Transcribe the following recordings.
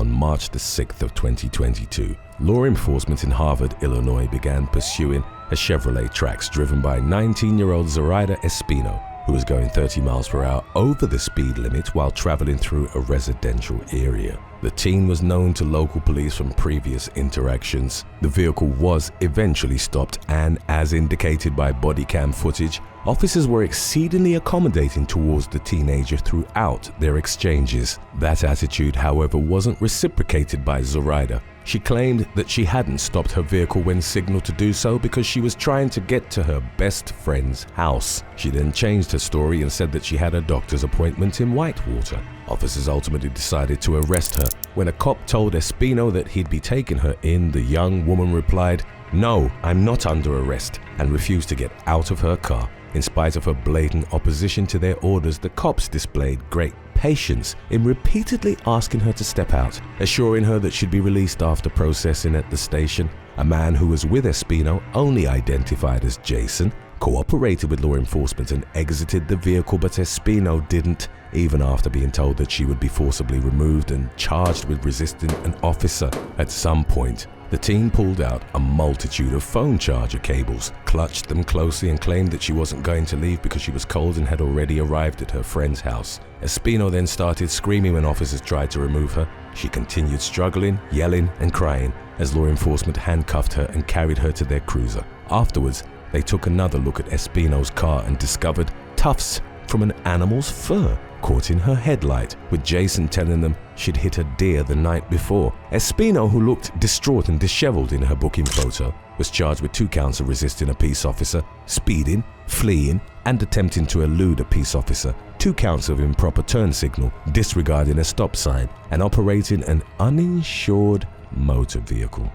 on March the 6th of 2022, law enforcement in Harvard, Illinois began pursuing a Chevrolet Trax driven by 19-year-old Zoraida Espino, who was going 30 miles per hour over the speed limit while traveling through a residential area. The teen was known to local police from previous interactions. The vehicle was eventually stopped, and as indicated by body cam footage, officers were exceedingly accommodating towards the teenager throughout their exchanges. That attitude, however, wasn't reciprocated by Zoraida. She claimed that she hadn't stopped her vehicle when signaled to do so because she was trying to get to her best friend's house. She then changed her story and said that she had a doctor's appointment in Whitewater. Officers ultimately decided to arrest her. When a cop told Espino that he'd be taking her in, the young woman replied, "No, I'm not under arrest," and refused to get out of her car. In spite of her blatant opposition to their orders, the cops displayed great patience in repeatedly asking her to step out, assuring her that she'd be released after processing at the station. A man who was with Espino, only identified as Jason, cooperated with law enforcement and exited the vehicle, but Espino didn't, even after being told that she would be forcibly removed and charged with resisting an officer. At some point, the teen pulled out a multitude of phone charger cables, clutched them closely, and claimed that she wasn't going to leave because she was cold and had already arrived at her friend's house. Espino then started screaming when officers tried to remove her. She continued struggling, yelling, and crying as law enforcement handcuffed her and carried her to their cruiser. Afterwards, they took another look at Espino's car and discovered tufts from an animal's fur caught in her headlight, with Jason telling them she'd hit a deer the night before. Espino, who looked distraught and disheveled in her booking photo, was charged with 2 counts of resisting a peace officer, speeding, fleeing, and attempting to elude a peace officer, 2 counts of improper turn signal, disregarding a stop sign, and operating an uninsured motor vehicle.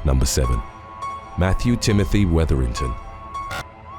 Number 7. Matthew Timothy Weatherington.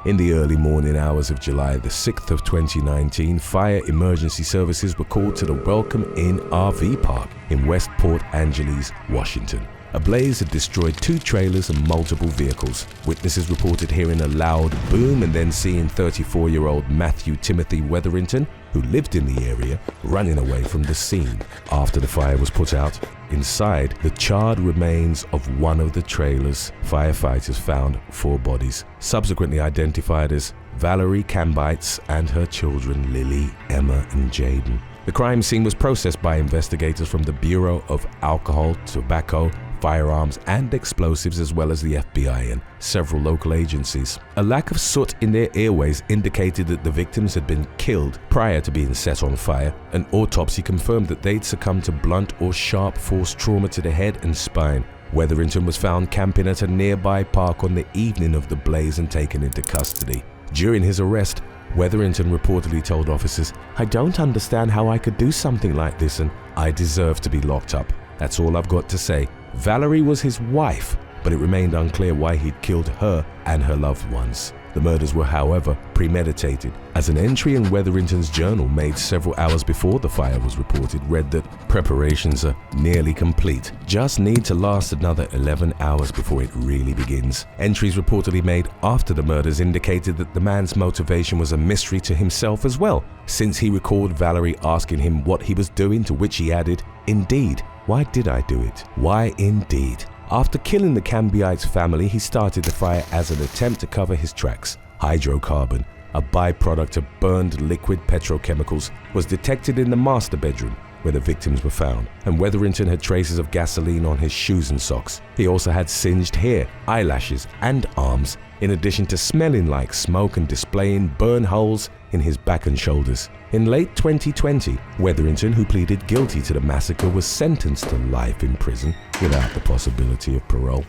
In the early morning hours of July the 6th of 2019, fire emergency services were called to the Welcome Inn RV Park in West Port Angeles, Washington. A blaze had destroyed 2 trailers and multiple vehicles. Witnesses reported hearing a loud boom and then seeing 34-year-old Matthew Timothy Weatherington, who lived in the area, running away from the scene. After the fire was put out, inside the charred remains of one of the trailers, firefighters found 4 bodies, subsequently identified as Valerie Cambites and her children Lily, Emma, and Jaden. The crime scene was processed by investigators from the Bureau of Alcohol, Tobacco, Firearms, and Explosives, as well as the FBI and several local agencies. A lack of soot in their airways indicated that the victims had been killed prior to being set on fire. An autopsy confirmed that they'd succumbed to blunt or sharp force trauma to the head and spine. Weatherington was found camping at a nearby park on the evening of the blaze and taken into custody. During his arrest, Weatherington reportedly told officers, "I don't understand how I could do something like this, and I deserve to be locked up. That's all I've got to say." Valerie was his wife, but it remained unclear why he'd killed her and her loved ones. The murders were, however, premeditated, as an entry in Weatherington's journal made several hours before the fire was reported read that preparations are nearly complete, just need to last another 11 hours before it really begins. Entries reportedly made after the murders indicated that the man's motivation was a mystery to himself as well, since he recalled Valerie asking him what he was doing, to which he added, "Indeed, why did I do it? Why indeed?" After killing the Cambites family, he started the fire as an attempt to cover his tracks. Hydrocarbon, a byproduct of burned liquid petrochemicals, was detected in the master bedroom where the victims were found, and Weatherington had traces of gasoline on his shoes and socks. He also had singed hair, eyelashes, and arms, in addition to smelling like smoke and displaying burn holes in his back and shoulders. In late 2020, Weatherington, who pleaded guilty to the massacre, was sentenced to life in prison without the possibility of parole.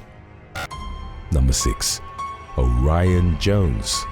Number 6. Orion Jones.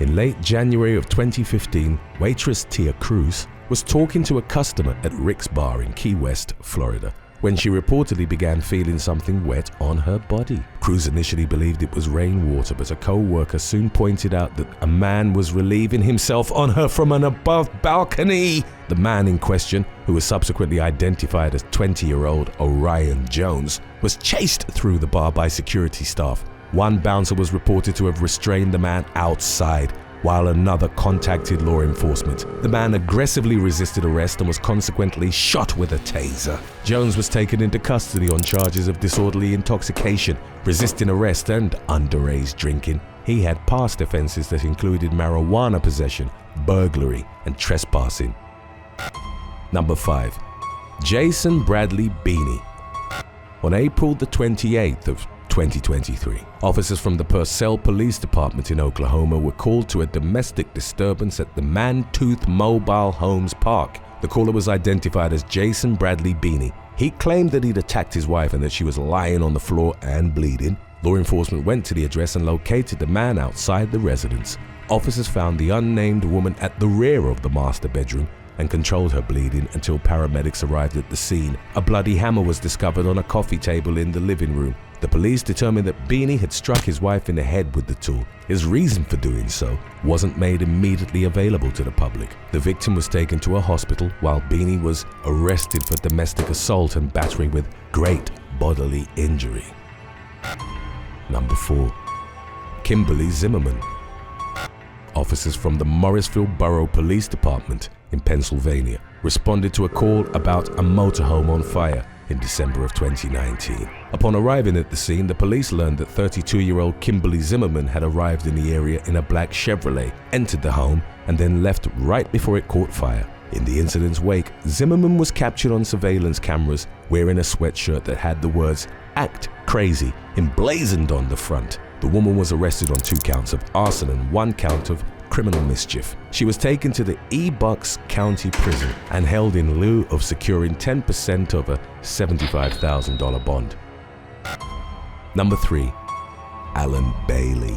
In late January of 2015, waitress Tia Cruz was talking to a customer at Rick's Bar in Key West, Florida, when she reportedly began feeling something wet on her body. Cruz initially believed it was rainwater, but a co-worker soon pointed out that a man was relieving himself on her from an above balcony. The man in question, who was subsequently identified as 20-year-old Orion Jones, was chased through the bar by security staff. One bouncer was reported to have restrained the man outside. while another contacted law enforcement. The man aggressively resisted arrest and was consequently shot with a taser. Jones was taken into custody on charges of disorderly intoxication, resisting arrest, and underage drinking. He had past offenses that included marijuana possession, burglary, and trespassing. Number 5. Jason Bradley Beanie. On April the 28th of 2023, officers from the Purcell Police Department in Oklahoma were called to a domestic disturbance at the Mantooth Mobile Homes Park. The caller was identified as Jason Bradley Beanie. He claimed that he'd attacked his wife and that she was lying on the floor and bleeding. Law enforcement went to the address and located the man outside the residence. Officers found the unnamed woman at the rear of the master bedroom and controlled her bleeding until paramedics arrived at the scene. A bloody hammer was discovered on a coffee table in the living room. The police determined that Beanie had struck his wife in the head with the tool. His reason for doing so wasn't made immediately available to the public. The victim was taken to a hospital while Beanie was arrested for domestic assault and battery with great bodily injury. Number 4. Kimberly Zimmerman. Officers from the Morrisville Borough Police Department in Pennsylvania responded to a call about a motorhome on fire in December of 2019. Upon arriving at the scene, the police learned that 32-year-old Kimberly Zimmerman had arrived in the area in a black Chevrolet, entered the home, and then left right before it caught fire. In the incident's wake, Zimmerman was captured on surveillance cameras wearing a sweatshirt that had the words "Act Crazy" emblazoned on the front. The woman was arrested on 2 counts of arson and 1 count of criminal mischief. She was taken to the E-Bucks County Prison and held in lieu of securing 10% of a $75,000 bond. Number 3. Alan Bailey.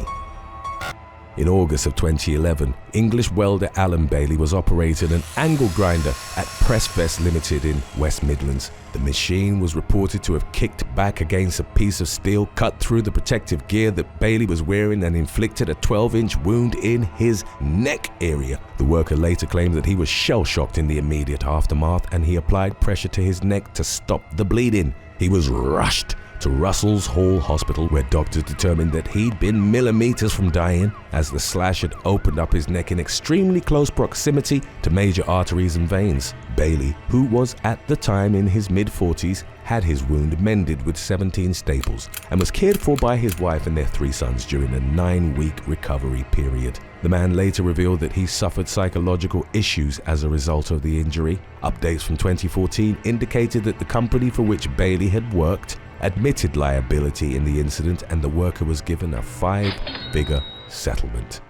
In August of 2011, English welder Alan Bailey was operating an angle grinder at Pressvest Limited in West Midlands. The machine was reported to have kicked back against a piece of steel, cut through the protective gear that Bailey was wearing, and inflicted a 12-inch wound in his neck area. The worker later claimed that he was shell-shocked in the immediate aftermath, and he applied pressure to his neck to stop the bleeding. He was rushed to Russell's Hall Hospital, where doctors determined that he'd been millimeters from dying, as the slash had opened up his neck in extremely close proximity to major arteries and veins. Bailey, who was at the time in his mid-40s, had his wound mended with 17 staples and was cared for by his wife and their 3 sons during a 9-week recovery period. The man later revealed that he suffered psychological issues as a result of the injury. Updates from 2014 indicated that the company for which Bailey had worked admitted liability in the incident, and the worker was given a 5-figure settlement.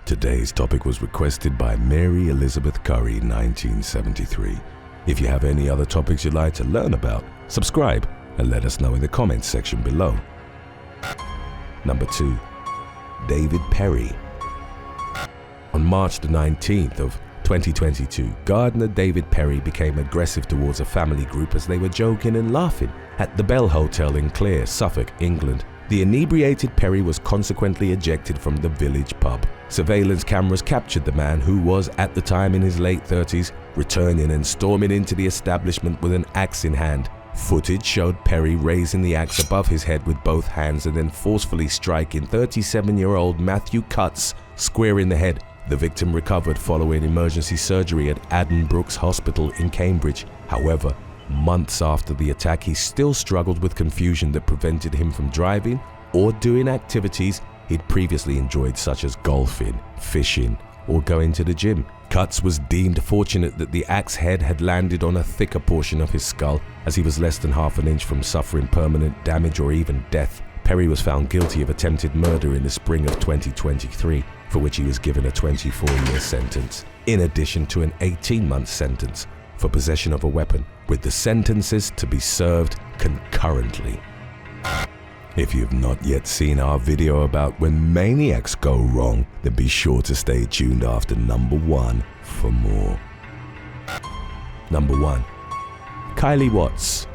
Today's topic was requested by Mary Elizabeth Curry, 1973. If you have any other topics you'd like to learn about, subscribe and let us know in the comments section below. Number 2. David Perry. On March the 19th of 2022, gardener David Perry became aggressive towards a family group as they were joking and laughing at the Bell Hotel in Clare, Suffolk, England. The inebriated Perry was consequently ejected from the village pub. Surveillance cameras captured the man, who was at the time in his late 30s, returning and storming into the establishment with an axe in hand. Footage showed Perry raising the axe above his head with both hands and then forcefully striking 37-year-old Matthew Cutts square in the head. The victim recovered following emergency surgery at Addenbrooke's Hospital in Cambridge. However, months after the attack, he still struggled with confusion that prevented him from driving or doing activities he'd previously enjoyed, such as golfing, fishing, or going to the gym. Cutts was deemed fortunate that the axe head had landed on a thicker portion of his skull, as he was less than half an inch from suffering permanent damage or even death. Perry was found guilty of attempted murder in the spring of 2023, for which he was given a 24-year sentence, in addition to an 18-month sentence for possession of a weapon, with the sentences to be served concurrently. If you've not yet seen our video about when maniacs go wrong, then be sure to stay tuned after number 1 for more. Number 1. Kylie Watts.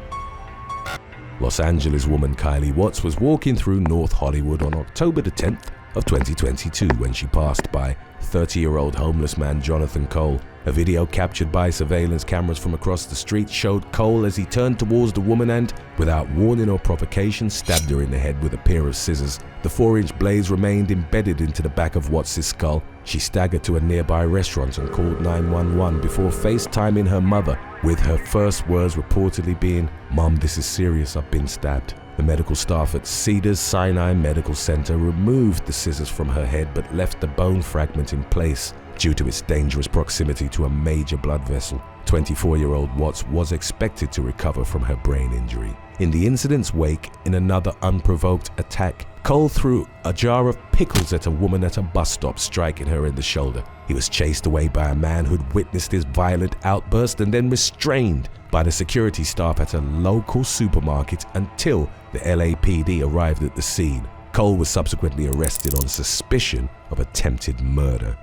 Los Angeles woman Kylie Watts was walking through North Hollywood on October the 10th of 2022 when she passed by 30-year-old homeless man Jonathan Cole. A video captured by surveillance cameras from across the street showed Cole as he turned towards the woman and, without warning or provocation, stabbed her in the head with a pair of scissors. The 4-inch blades remained embedded into the back of Watts' skull. She staggered to a nearby restaurant and called 911 before FaceTiming her mother, with her first words reportedly being, "Mom, this is serious, I've been stabbed." The medical staff at Cedars-Sinai Medical Center removed the scissors from her head but left the bone fragment in place due to its dangerous proximity to a major blood vessel. 24-year-old Watts was expected to recover from her brain injury. In the incident's wake, in another unprovoked attack, Cole threw a jar of pickles at a woman at a bus stop, striking her in the shoulder. He was chased away by a man who'd witnessed his violent outburst and then restrained by the security staff at a local supermarket until the LAPD arrived at the scene. Cole was subsequently arrested on suspicion of attempted murder.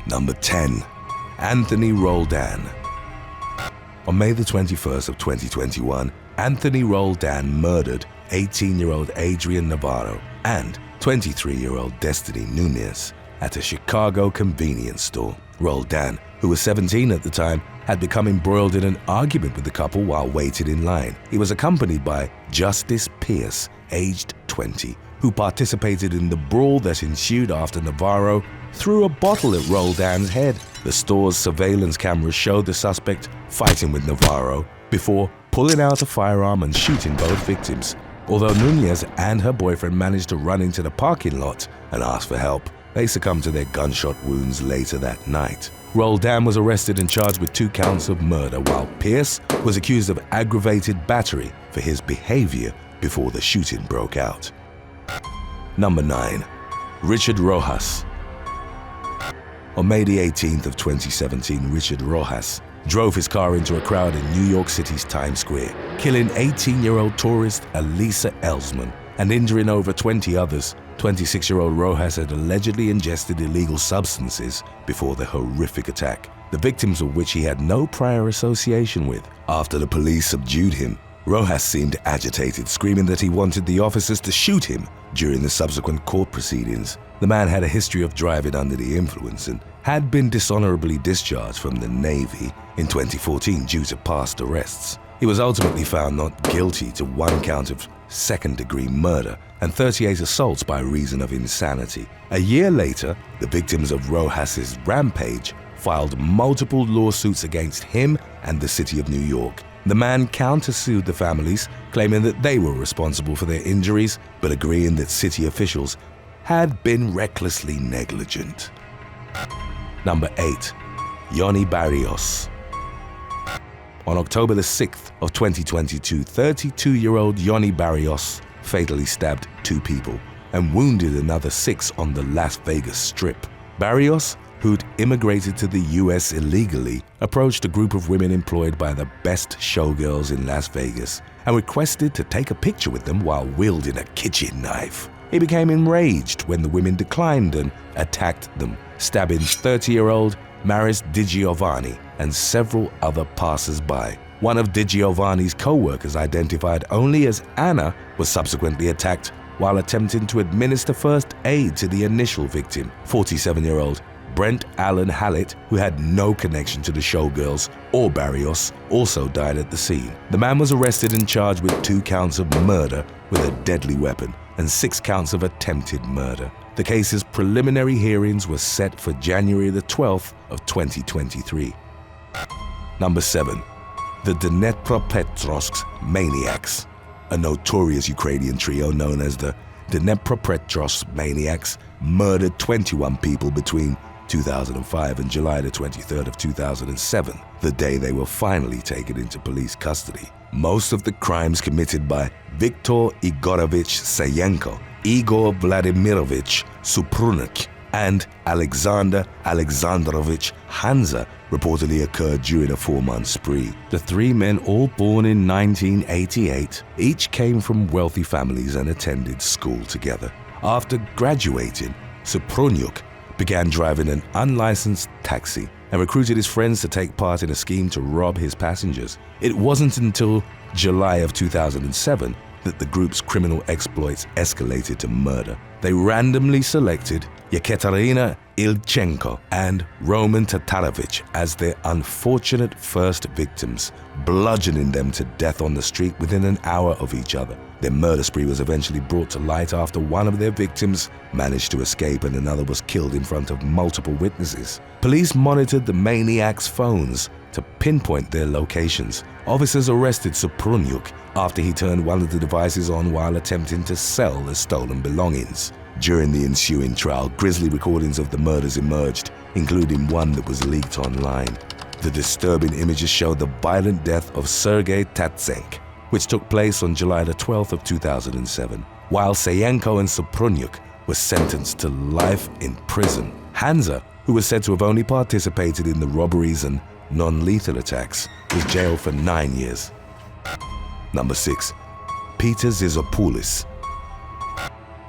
Number 10. Anthony Roldan. On May the 21st of 2021, Anthony Roldan murdered 18-year-old Adrian Navarro and 23-year-old Destiny Nunez at a Chicago convenience store. Roldan, who was 17 at the time, had become embroiled in an argument with the couple while waiting in line. He was accompanied by Justice Pierce, aged 20, who participated in the brawl that ensued after Navarro threw a bottle at Roldan's head. The store's surveillance cameras showed the suspect fighting with Navarro before pulling out a firearm and shooting both victims. Although Nunez and her boyfriend managed to run into the parking lot and ask for help, they succumbed to their gunshot wounds later that night. Roldan was arrested and charged with 2 counts of murder, while Pierce was accused of aggravated battery for his behavior before the shooting broke out. Number 9. Richard Rojas. On May the 18th of 2017, Richard Rojas drove his car into a crowd in New York City's Times Square, killing 18-year-old tourist Elisa Elsman and injuring over 20 others. 26-year-old Rojas had allegedly ingested illegal substances before the horrific attack, the victims of which he had no prior association with. After the police subdued him, Rojas seemed agitated, screaming that he wanted the officers to shoot him during the subsequent court proceedings. The man had a history of driving under the influence and had been dishonorably discharged from the Navy in 2014 due to past arrests. He was ultimately found not guilty to 1 count of second-degree murder and 38 assaults by reason of insanity. A year later, the victims of Rojas's rampage filed multiple lawsuits against him and the city of New York. The man countersued the families, claiming that they were responsible for their injuries, but agreeing that city officials had been recklessly negligent. Number 8. Yanni Baros. On October the 6th of 2022, 32-year-old Yanni Baros fatally stabbed 2 people and wounded another 6 on the Las Vegas Strip. Baros, who'd immigrated to the US illegally, approached a group of women employed by the best showgirls in Las Vegas and requested to take a picture with them while wielding a kitchen knife. He became enraged when the women declined and attacked them, stabbing 30-year-old Maris DiGiovanni and several other passers-by. One of DiGiovanni's co-workers, identified only as Anna, was subsequently attacked while attempting to administer first aid to the initial victim, 47-year-old Brent Allen Hallett, who had no connection to the showgirls or Barrios, also died at the scene. The man was arrested and charged with 2 counts of murder with a deadly weapon and 6 counts of attempted murder. The case's preliminary hearings were set for January the 12th of 2023. Number 7. The Den Petros Maniacs. A notorious Ukrainian trio known as the Den Petros Maniacs murdered 21 people between 2005 and July the 23rd of 2007, the day they were finally taken into police custody. Most of the crimes committed by Viktor Igorovich Sayenko, Igor Vladimirovich Suprunik, and Alexander Alexandrovich Hanza reportedly occurred during a 4-month spree. The 3 men, all born in 1988, each came from wealthy families and attended school together. After graduating, Suprunik began driving an unlicensed taxi and recruited his friends to take part in a scheme to rob his passengers. It wasn't until July of 2007 that the group's criminal exploits escalated to murder. They randomly selected Yekaterina Ilchenko and Roman Tatarovich as their unfortunate first victims, bludgeoning them to death on the street within an hour of each other. Their murder spree was eventually brought to light after one of their victims managed to escape and another was killed in front of multiple witnesses. Police monitored the maniacs' phones to pinpoint their locations. Officers arrested Suprunyuk after he turned one of the devices on while attempting to sell the stolen belongings. During the ensuing trial, grisly recordings of the murders emerged, including one that was leaked online. The disturbing images showed the violent death of Sergei Tatsenk, which took place on July the 12th of 2007, while Sayenko and Suprunyuk were sentenced to life in prison. Hansa, who was said to have only participated in the robberies and non-lethal attacks, was jailed for 9 years. Number 6. Peter Zizopoulis.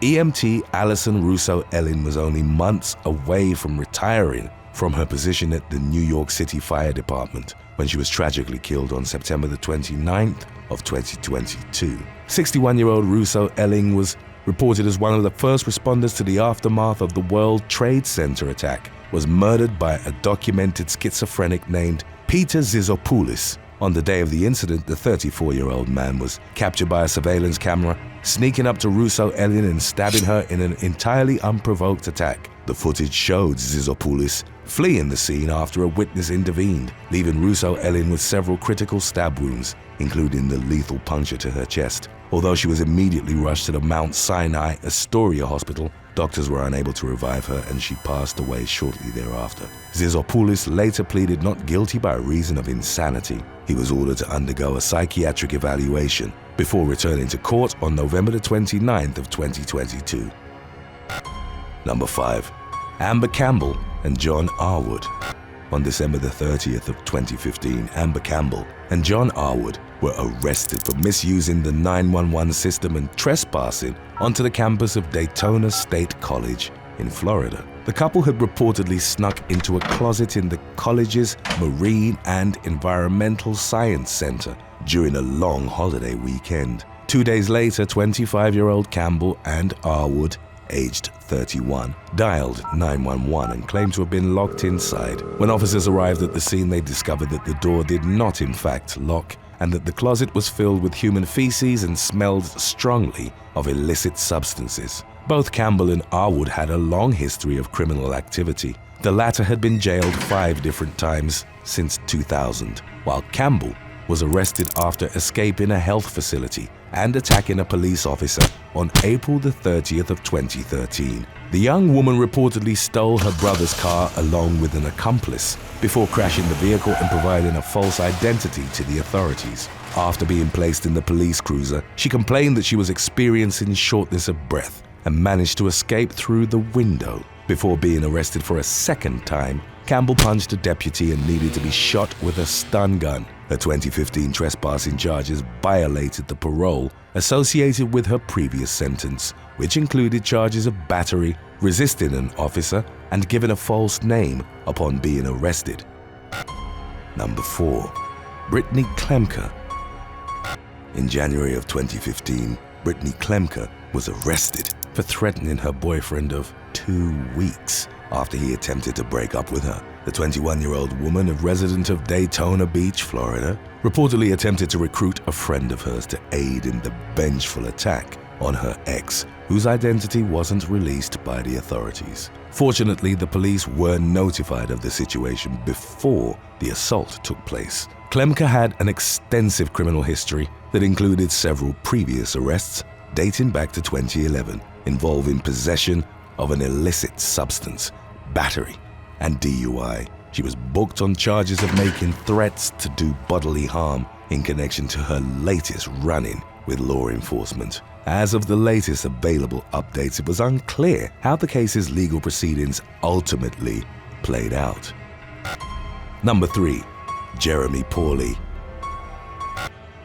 EMT Alison Russo-Ellin was only months away from retiring from her position at the New York City Fire Department when she was tragically killed on September the 29th of 2022. 61-year-old Russo-Ellin was reported as one of the first responders to the aftermath of the World Trade Center attack, was murdered by a documented schizophrenic named Peter Zizopoulis. On the day of the incident, the 34-year-old man was captured by a surveillance camera, sneaking up to Russo-Ellin and stabbing her in an entirely unprovoked attack. The footage showed Zizopoulis fleeing the scene after a witness intervened, leaving Russo-Ellin with several critical stab wounds, including the lethal puncture to her chest. Although she was immediately rushed to the Mount Sinai Astoria Hospital, doctors were unable to revive her and she passed away shortly thereafter. Zizopoulis later pleaded not guilty by reason of insanity. He was ordered to undergo a psychiatric evaluation before returning to court on November the 29th of 2022. Number 5. Amber Campbell and John Arwood. On December the 30th of 2015, Amber Campbell and John Arwood were arrested for misusing the 911 system and trespassing onto the campus of Daytona State College in Florida. The couple had reportedly snuck into a closet in the college's Marine and Environmental Science Center during a long holiday weekend. 2 days later, 25-year-old Campbell and Arwood, aged 31, dialed 911 and claimed to have been locked inside. When officers arrived at the scene, they discovered that the door did not in fact lock and that the closet was filled with human feces and smelled strongly of illicit substances. Both Campbell and Arwood had a long history of criminal activity. The latter had been jailed 5 different times since 2000, while Campbell was arrested after escaping a health facility and attacking a police officer on April the 30th of 2013. The young woman reportedly stole her brother's car along with an accomplice before crashing the vehicle and providing a false identity to the authorities. After being placed in the police cruiser, she complained that she was experiencing shortness of breath and managed to escape through the window. Before being arrested for a second time, Campbell punched a deputy and needed to be shot with a stun gun. Her 2015 trespassing charges violated the parole associated with her previous sentence, which included charges of battery, resisting an officer, and giving a false name upon being arrested. Number 4. Britney Kemker. In January of 2015, Britney Kemker was arrested for threatening her boyfriend of 2 weeks after he attempted to break up with her. The 21-year-old woman, a resident of Daytona Beach, Florida, reportedly attempted to recruit a friend of hers to aid in the vengeful attack on her ex, whose identity wasn't released by the authorities. Fortunately, the police were notified of the situation before the assault took place. Kemker had an extensive criminal history that included several previous arrests dating back to 2011, involving possession of an illicit substance, battery, and DUI. She was booked on charges of making threats to do bodily harm in connection to her latest run-in with law enforcement. As of the latest available updates, it was unclear how the case's legal proceedings ultimately played out. Number 3. Jeremy Pauley.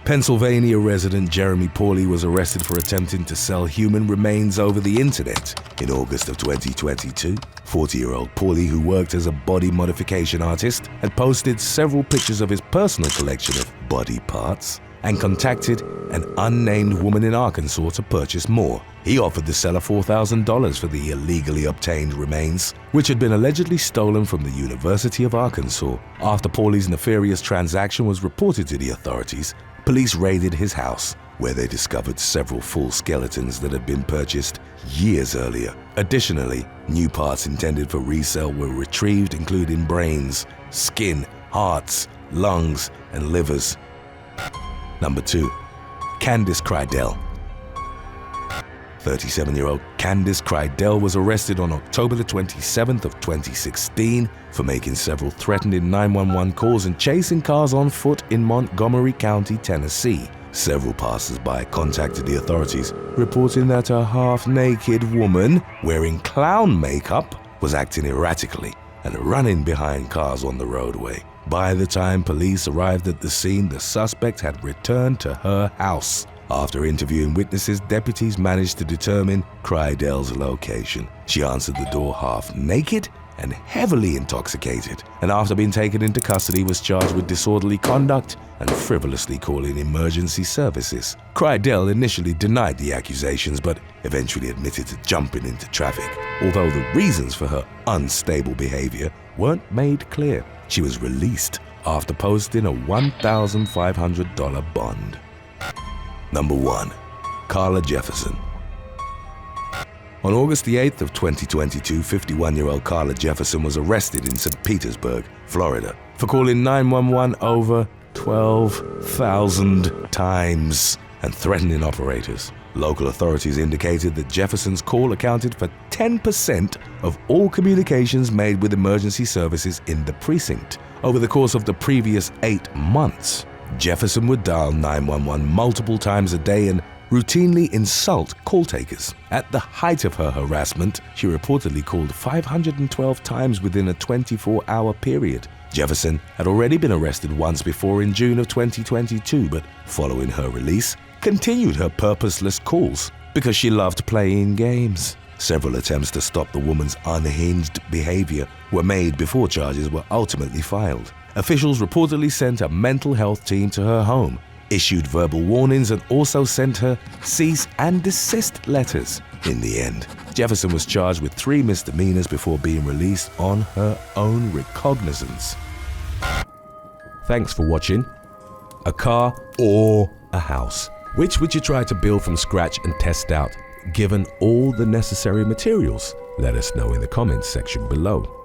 Pennsylvania resident Jeremy Pauley was arrested for attempting to sell human remains over the internet in August of 2022. 40-year-old Pauley, who worked as a body modification artist, had posted several pictures of his personal collection of body parts and contacted an unnamed woman in Arkansas to purchase more. He offered the seller $4,000 for the illegally obtained remains, which had been allegedly stolen from the University of Arkansas. After Paulie's nefarious transaction was reported to the authorities, police raided his house, where they discovered several full skeletons that had been purchased years earlier. Additionally, new parts intended for resale were retrieved, including brains, skin, hearts, lungs, and livers. Number 2. Candice Cell. 37-year-old Candice Cell was arrested on October the 27th of 2016 for making several threatening 911 calls and chasing cars on foot in Montgomery County, Tennessee. Several passers-by contacted the authorities, reporting that a half-naked woman wearing clown makeup was acting erratically and running behind cars on the roadway. By the time police arrived at the scene, the suspect had returned to her house. After interviewing witnesses, deputies managed to determine Crydel's location. She answered the door half naked and heavily intoxicated, and after being taken into custody was charged with disorderly conduct and frivolously calling emergency services. Crydel initially denied the accusations, but eventually admitted to jumping into traffic, although the reasons for her unstable behavior weren't made clear. She was released after posting a $1,500 bond. Number 1. Carla Jefferson. On August the 8th of 2022, 51-year-old Carla Jefferson was arrested in St. Petersburg, Florida, for calling 911 over 12,000 times and threatening operators. Local authorities indicated that Jefferson's call accounted for 10% of all communications made with emergency services in the precinct. Over the course of the previous 8 months, Jefferson would dial 911 multiple times a day and routinely insult call takers. At the height of her harassment, she reportedly called 512 times within a 24-hour period. Jefferson had already been arrested once before in June of 2022, but following her release, continued her purposeless calls because she loved playing games. Several attempts to stop the woman's unhinged behavior were made before charges were ultimately filed. Officials reportedly sent a mental health team to her home, issued verbal warnings, and also sent her cease and desist letters. In the end, Jefferson was charged with 3 misdemeanors before being released on her own recognizance. Thanks for watching. A car or a house? Which would you try to build from scratch and test out, given all the necessary materials? Let us know in the comments section below.